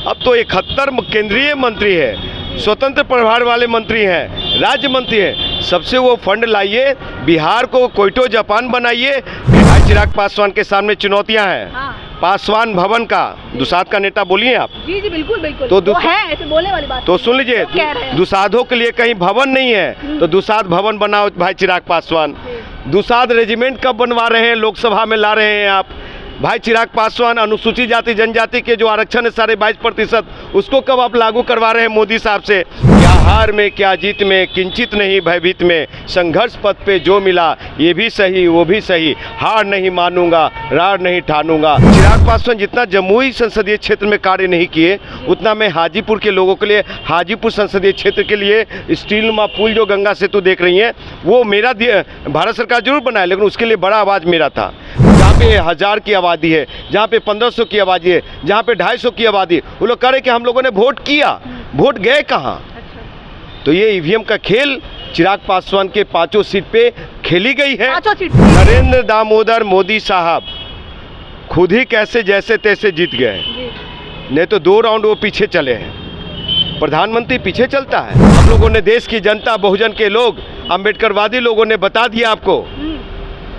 अब तो 71 केंद्रीय मंत्री है, स्वतंत्र प्रभार वाले मंत्री हैं, राज्य मंत्री हैं, सबसे वो फंड लाइए, बिहार को क्योटो जापान बनाइए। भाई चिराग पासवान के सामने चुनौतियां हैं। हाँ। पासवान भवन का दुसाध का नेता बोलिए आप। जी जी बिल्कुल बिल्कुल। तो वो है ऐसे बोलने वाली बात। तो सुन लीजिए, दुसाधों के लिए कहीं भवन नहीं है तो दुसाध भवन बनाओ भाई चिराग पासवान। दुसाध रेजिमेंट कब बनवा रहे हैं, लोकसभा में ला रहे हैं आप। भाई चिराग पासवान अनुसूचित जाति जनजाति के जो आरक्षण है 22.5%, उसको कब आप लागू करवा रहे हैं मोदी साहब से। क्या हार में क्या जीत में, किंचित नहीं भयभीत में, संघर्ष पथ पे जो मिला ये भी सही वो भी सही, हार नहीं मानूंगा रार नहीं ठानूंगा। चिराग पासवान जितना जमुई संसदीय क्षेत्र में कार्य नहीं किए, उतना मैं हाजीपुर के लोगों के लिए, हाजीपुर संसदीय क्षेत्र के लिए स्टील नुमा पुल जो गंगा सेतु देख रही हैं वो मेरा भारत सरकार जरूर बनाए, लेकिन उसके लिए बड़ा आवाज़ मेरा था। जहाँ पे 1000 की आबादी है, जहाँ पे 1500 की आबादी है, जहाँ पे 250 की आबादी, वो लोग कह रहे कि हम लोगों ने वोट किया, वोट गए कहाँ। तो ये ईवीएम का खेल चिराग पासवान के 5 सीट पे खेली गई है। नरेंद्र दामोदर मोदी साहब खुद ही कैसे जैसे तैसे जीत गए, नहीं तो 2 राउंड वो पीछे चले हैं। प्रधानमंत्री पीछे चलता है। हम लोगों ने, देश की जनता, बहुजन के लोग, अम्बेडकरवादी लोगों ने बता दिया आपको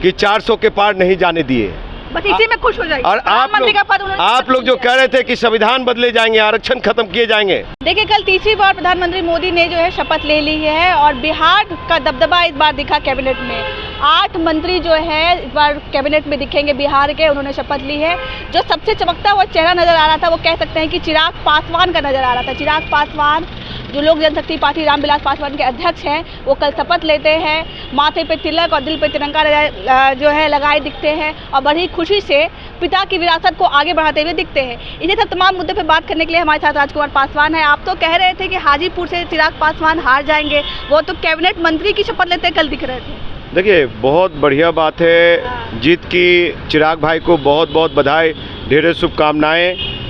कि 400 के पार नहीं जाने दिए। बस इसी में खुश हो जाइए। और आप लोग जो कह रहे थे कि संविधान बदले जाएंगे, आरक्षण खत्म किए जाएंगे। देखिए, कल तीसरी बार प्रधानमंत्री मोदी ने जो है शपथ ले ली है और बिहार का दबदबा इस बार दिखा कैबिनेट में। 8 मंत्री जो है इस बार कैबिनेट में दिखेंगे बिहार के, उन्होंने शपथ ली है। जो सबसे चमकता हुआ चेहरा नजर आ रहा था वो कह सकते हैं कि चिराग पासवान का नजर आ रहा था। चिराग पासवान जो लोक जनशक्ति पार्टी रामविलास पासवान के अध्यक्ष हैं, वो कल शपथ लेते हैं, माथे पे तिलक और दिल पे तिरंगा जो है लगाए दिखते हैं और बड़ी खुशी से पिता की विरासत को आगे बढ़ाते हुए दिखते हैं। इन्हीं सब तमाम मुद्दे पे बात करने के लिए हमारे साथ राजकुमार पासवान है। आप तो कह रहे थे कि हाजीपुर से चिराग पासवान हार जाएंगे, वो तो कैबिनेट मंत्री की शपथ लेते कल दिख रहे थे। देखिए, बहुत बढ़िया बात है जीत की। चिराग भाई को बहुत बहुत बधाई, ढेर शुभकामनाएं।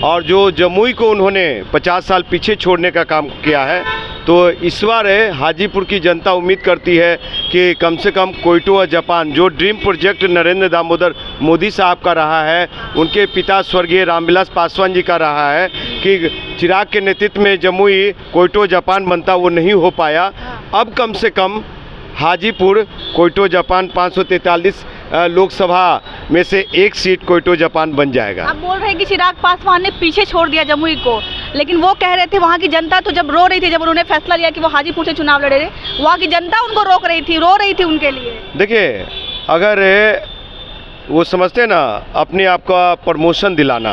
और जो जमुई को उन्होंने 50 साल पीछे छोड़ने का काम किया है, तो इस बार हाजीपुर की जनता उम्मीद करती है कि कम से कम क्योटो जापान जो ड्रीम प्रोजेक्ट नरेंद्र दामोदर मोदी साहब का रहा है, उनके पिता स्वर्गीय रामविलास पासवान जी का रहा है कि चिराग के नेतृत्व में जमुई क्योटो जापान बनता, वो नहीं हो पाया। अब कम से कम हाजीपुर क्योटो जापान 543 लोकसभा में से 1 सीट क्योटो जापान बन जाएगा। आप बोल रहे हैं कि चिराग पासवान ने पीछे छोड़ दिया जमुई को, लेकिन वो कह रहे थे वहाँ की जनता तो जब रो रही थी, जब उन्होंने फैसला लिया कि वो हाजीपुर से चुनाव लड़े, वहाँ की जनता उनको रोक रही थी, रो रही थी उनके लिए। देखिए, अगर वो समझते ना अपने आप का प्रमोशन दिलाना,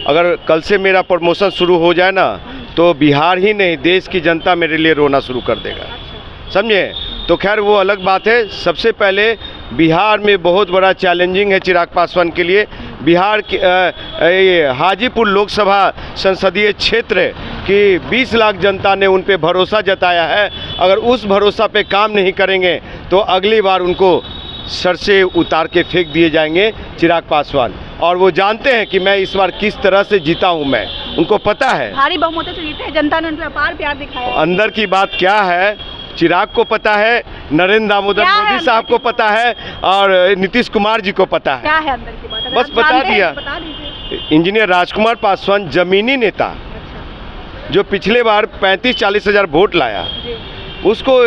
अगर कल से मेरा प्रमोशन शुरू हो जाए ना तो बिहार ही नहीं देश की जनता मेरे लिए रोना शुरू कर देगा, समझे। तो खैर वो अलग बात है। सबसे पहले बिहार में बहुत बड़ा चैलेंजिंग है चिराग पासवान के लिए। बिहार की हाजीपुर लोकसभा संसदीय क्षेत्र की 20 लाख जनता ने उन पे भरोसा जताया है। अगर उस भरोसा पे काम नहीं करेंगे तो अगली बार उनको सर से उतार के फेंक दिए जाएंगे चिराग पासवान। और वो जानते हैं कि मैं इस बार किस तरह से जीता हूँ, मैं उनको पता है। भारी बहुमत से जीते हैं, जनता ने उन पर अपार प्यार दिखाया। अंदर की बात क्या है चिराग को पता है, नरेंद्र दामोदर मोदी साहब को पता है और नीतीश कुमार जी को पता है। क्या है अंदर की बात? बस बता दिया। इंजीनियर राजकुमार पासवान जमीनी नेता जो पिछले बार 35-40 हज़ार वोट लाया, उसको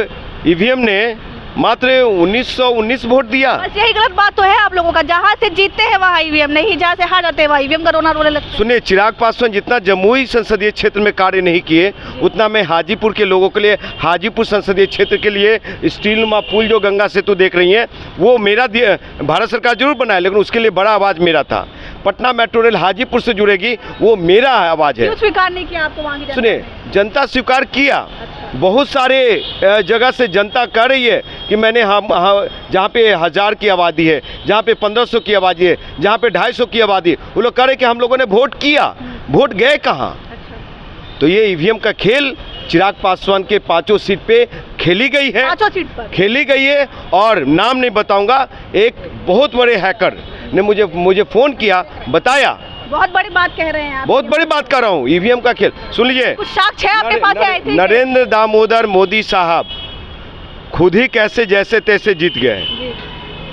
ईवीएम ने मात्र 1919 वोट दिया। बस यही गलत बात तो है आप लोगों का, जहाँ से जीतते हैं वहाँ ईवीएम नहीं, जहाँ से हार जाते हैं वहाँ ईवीएम का रोना रोने लगता है। सुनिए, चिराग पासवान जितना जमुई संसदीय क्षेत्र में कार्य नहीं किए, उतना मैं हाजीपुर के लोगों के लिए, हाजीपुर संसदीय क्षेत्र के लिए स्टील नुमा पुल जो गंगा सेतु देख रही हैं वो मेरा भारत सरकार जरूर बनाए, लेकिन उसके लिए बड़ा आवाज़ मेरा था। पटना मेट्रो रेल हाजीपुर से जुड़ेगी, वो मेरा आवाज़ है। क्यों स्वीकार नहीं किया आपको वहाँ की जनता? सुनिए, जनता स्वीकार किया। बहुत सारे जगह से जनता कह रही है कि मैंने जहाँ पे 1000 की आबादी है, जहाँ पे 1500 की आबादी है, जहाँ पे 250 की आबादी, वो लोग कह रहे कि हम लोगों ने वोट किया, वोट गए कहाँ। तो ये ईवीएम का खेल चिराग पासवान के 5 सीट पे खेली गई है, 5 सीट पर खेली गई है। और नाम नहीं बताऊंगा, एक बहुत बड़े हैकर ने मुझे फ़ोन किया, बताया। बहुत बड़ी बात कह रहे हैं आप। बहुत बड़ी बात कर रहा हूँ, ईवीएम का खेल। सुन लीजिए, कुछ साक्ष्य है आपके पास आए थे? नरेंद्र दामोदर मोदी साहब खुद ही कैसे जैसे तैसे जीत गए,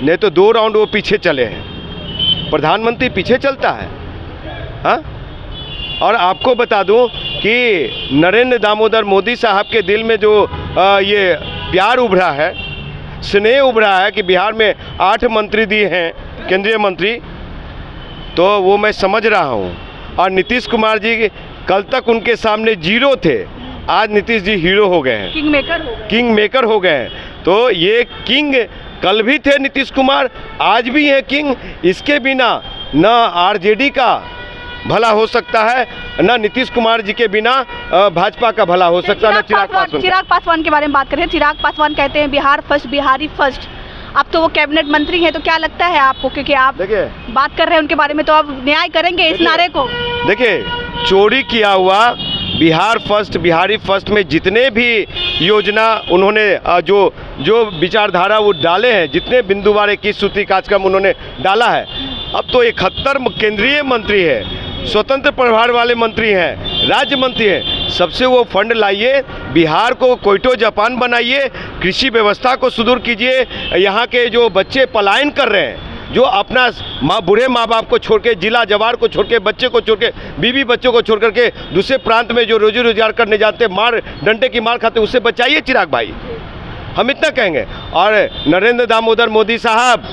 नहीं तो 2 राउंड वो पीछे चले हैं। प्रधानमंत्री पीछे चलता है, हाँ। और आपको बता दूं कि नरेंद्र दामोदर मोदी साहब के दिल में जो ये प्यार उभरा है, स्नेह उभरा है कि बिहार में 8 मंत्री दिए हैं केंद्रीय मंत्री, तो वो मैं समझ रहा हूँ। और नीतीश कुमार जी कल तक उनके सामने जीरो थे, आज नीतीश जी हीरो हो गए हैं, किंग मेकर हो गए हैं। तो ये किंग कल भी थे नीतीश कुमार, आज भी हैं किंग। इसके बिना न आरजेडी का भला हो सकता है, न नीतीश कुमार जी के बिना भाजपा का भला हो सकता है, न चिराग पासवान के बारे में बात करें। चिराग पासवान कहते हैं बिहार फर्स्ट, बिहारी फर्स्ट। अब तो वो कैबिनेट मंत्री हैं, तो क्या लगता है आपको, क्योंकि आप बात कर रहे हैं उनके बारे में, तो आप न्याय करेंगे इस नारे को? देखिए, चोरी किया हुआ बिहार फर्स्ट, बिहारी फर्स्ट में जितने भी योजना उन्होंने जो विचारधारा वो डाले हैं, जितने बिंदुवार 21 सूत्री कार्यक्रम उन्होंने डाला है, अब तो 71 केंद्रीय मंत्री है, स्वतंत्र प्रभार वाले मंत्री हैं, राज्य मंत्री हैं, सबसे वो फंड लाइए, बिहार को कोयटो जापान बनाइए, कृषि व्यवस्था को सुदृढ़ कीजिए। यहाँ के जो बच्चे पलायन कर रहे हैं, जो अपना बूढ़े माँ बाप को छोड़ के, जिला जवार को छोड़ के, बच्चे को छोड़ के, बीवी बच्चों को छोड़ करके दूसरे प्रांत में जो रोजी रोजगार करने जाते, मार डंडे की मार खाते, उससे बचाइए चिराग भाई, हम इतना कहेंगे। और नरेंद्र दामोदर मोदी साहब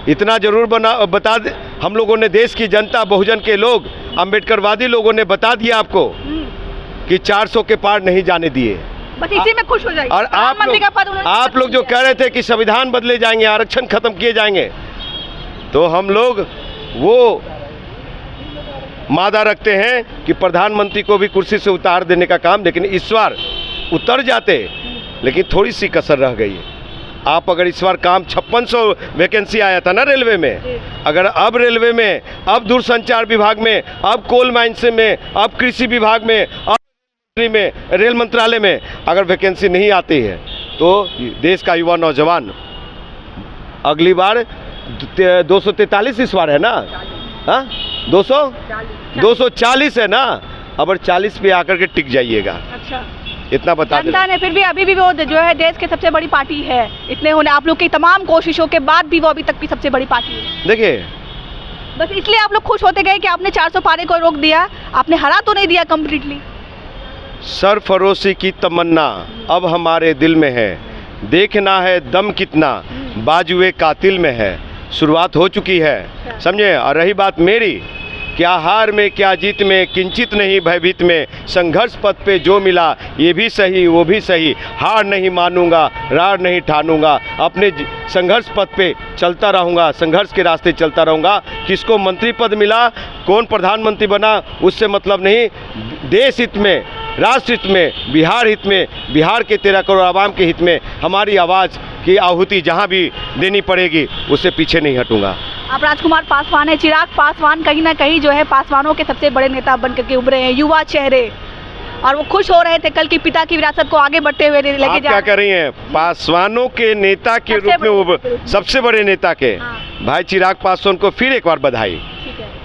इतना जरूर बता दे, हम लोगों ने, देश की जनता, बहुजन के लोग, अम्बेडकरवादी लोगों ने बता दिया आपको कि 400 के पार नहीं जाने दिए। बस इसी में खुश हो जाइए। और आप लोग जो कह रहे थे कि संविधान बदले जाएंगे, आरक्षण खत्म किए जाएंगे, तो हम लोग वो मादा रखते हैं कि प्रधानमंत्री को भी कुर्सी से उतार देने का काम, लेकिन इस बार उतर जाते, लेकिन थोड़ी सी कसर रह गई है। आप अगर इस बार काम 5600 वैकेंसी आया था ना रेलवे में, अगर अब रेलवे में, अब दूरसंचार विभाग में, अब कोल माइंस में, अब कृषि विभाग में, अब में, रेल मंत्रालय में अगर वैकेंसी नहीं आती है, तो देश का युवा नौजवान अगली बार 243 इस बार है ना, हाँ 240 है ना, अब 40 पे आकर के टिक जाइएगा। अच्छा, इतना बता दें। जनता ने फिर भी अभी भी वो जो है देश की सबसे बड़ी पार्टी है, इतने होने आप लोग की तमाम कोशिशों के बाद भी वो अभी तक की सबसे बड़ी पार्टी है। देखिए, बस इसलिए आप लोग खुश होते गए कि आपने 400 पारे को रोक दिया, आपने हरा तो नहीं दिया कंप्लीटली। सरफरोशी की तमन्ना अब हमारे दिल में है, देखना है दम कितना बाजुए कातिल में है। शुरुआत हो चुकी है, समझे। और रही बात मेरी, क्या हार में क्या जीत में, किंचित नहीं भयभीत में, संघर्ष पथ पे जो मिला ये भी सही वो भी सही, हार नहीं मानूंगा रार नहीं ठानूंगा, अपने संघर्ष पथ पे चलता रहूँगा, संघर्ष के रास्ते चलता रहूँगा। किसको मंत्री पद मिला, कौन प्रधानमंत्री बना, उससे मतलब नहीं। देश हित में, राष्ट्र हित में, बिहार हित में, बिहार के 13 करोड़ आवाम के हित में हमारी आवाज़ की आहुति जहाँ भी देनी पड़ेगी, उससे पीछे नहीं हटूंगा। आप राजकुमार पासवान है, चिराग पासवान कहीं ना कहीं जो है पासवानों के सबसे बड़े नेता बन करके उभरे हैं, युवा चेहरे, और वो खुश हो रहे थे कल की पिता की विरासत को आगे बढ़ते हुए लेके जा। क्या कर रही हैं? पासवानों के नेता के रूप में वो सबसे बड़े नेता के भाई चिराग पासवान को फिर एक बार बधाई।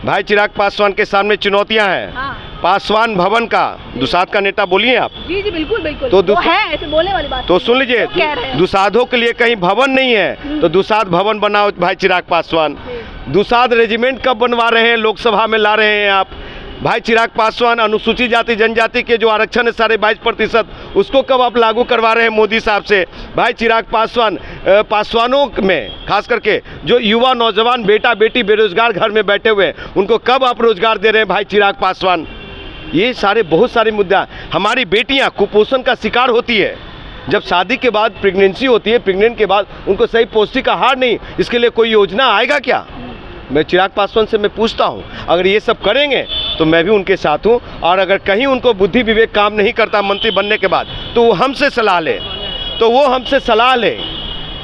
भाई चिराग पासवान के सामने चुनौतियां हैं। पासवान भवन का दुसाध का नेता बोलिए आप। जी जी बिल्कुल बिल्कुल। तो है ऐसे बोलने वाली बात। तो सुन लीजिए, दुसाधों के लिए कहीं भवन नहीं है, तो दुसाध भवन बनाओ भाई चिराग पासवान। दुसाध रेजिमेंट कब बनवा रहे हैं, लोकसभा में ला रहे हैं आप। भाई चिराग पासवान अनुसूचित जाति जनजाति के जो आरक्षण है 22.5%, उसको कब आप लागू करवा रहे हैं मोदी साहब से। भाई चिराग पासवान पासवानों में खास करके जो युवा नौजवान बेटा बेटी बेरोजगार घर में बैठे हुए हैं, उनको कब आप रोजगार दे रहे हैं भाई चिराग पासवान। ये सारे बहुत सारे मुद्दा। हमारी बेटियां कुपोषण का शिकार होती है, जब शादी के बाद प्रेगनेंसी होती है, प्रेग्नेंट के बाद उनको सही पौष्टिक आहार नहीं, इसके लिए कोई योजना आएगा क्या। मैं चिराग पासवान से मैं पूछता हूँ, अगर ये सब करेंगे तो मैं भी उनके साथ हूँ। और अगर कहीं उनको बुद्धि विवेक काम नहीं करता मंत्री बनने के बाद, तो वो हमसे सलाह ले, तो वो हमसे सलाह ले,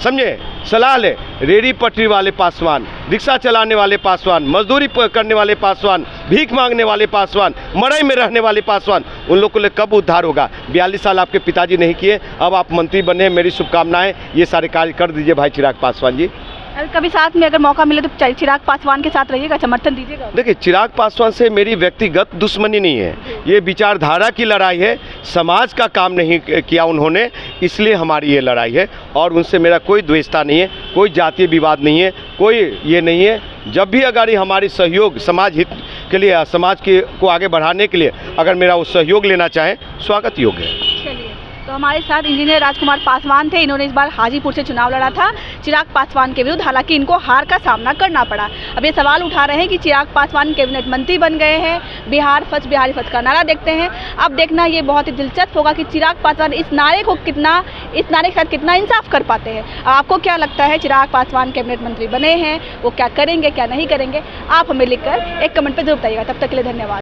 समझे, सलाह ले। रेडी पटरी वाले पासवान, रिक्शा चलाने वाले पासवान, मजदूरी करने वाले पासवान, भीख मांगने वाले पासवान, मड़ई में रहने वाले पासवान, उन लोगों को कब उद्धार होगा। 42 साल आपके पिताजी नहीं किए, अब आप मंत्री बने, मेरी शुभकामनाएं। ये सारे कार्य कर दीजिए भाई चिराग पासवान जी। कभी साथ में अगर मौका मिले तो चिराग पासवान के साथ रहिएगा, समर्थन दीजिएगा। देखिए, चिराग पासवान से मेरी व्यक्तिगत दुश्मनी नहीं है, ये विचारधारा की लड़ाई है। समाज का काम नहीं किया उन्होंने, इसलिए हमारी ये लड़ाई है। और उनसे मेरा कोई द्वेषता नहीं है, कोई जातीय विवाद नहीं है, कोई ये नहीं है। जब भी अगर हमारी सहयोग समाज हित के लिए, समाज को आगे बढ़ाने के लिए अगर मेरा वो सहयोग लेना चाहें, स्वागत योग्य है। चलिए, तो हमारे साथ इंजीनियर राजकुमार पासवान थे। इन्होंने इस बार हाजीपुर से चुनाव लड़ा था चिराग पासवान के विरुद्ध, हालांकि इनको हार का सामना करना पड़ा। अब ये सवाल उठा रहे हैं कि चिराग पासवान कैबिनेट मंत्री बन गए हैं, बिहार फर्स्ट बिहारी फर्स्ट का नारा देखते हैं। अब देखना ये बहुत ही दिलचस्प होगा कि चिराग पासवान इस नारे के साथ कितना इंसाफ कर पाते हैं। अब आपको क्या लगता है, चिराग पासवान कैबिनेट मंत्री बने हैं, वो क्या करेंगे क्या नहीं करेंगे? आप हमें लिखकर एक कमेंट पर जरूर बताइएगा। तब तक के लिए धन्यवाद।